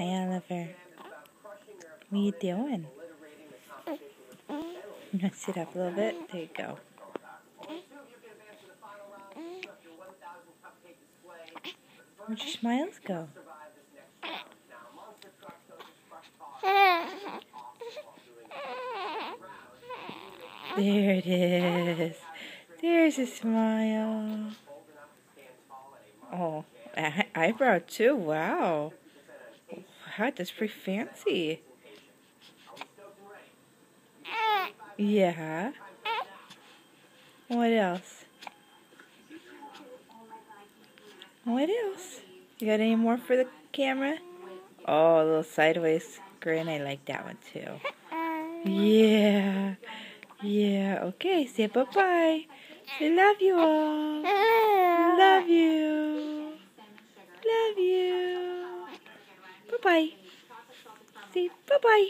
Hi, Oliver. What are you doing? You want to sit up a little bit? There you go. Where'd your smiles go? There it is. There's a smile. Oh, eyebrow too. Wow. Wow, that's pretty fancy. Yeah. What else? What else? You got any more for the camera? Oh, a little sideways grin. I like that one too. Yeah. Yeah. Okay. Say bye-bye. Say love you all. Love you. Love you. Bye-bye. Say bye-bye.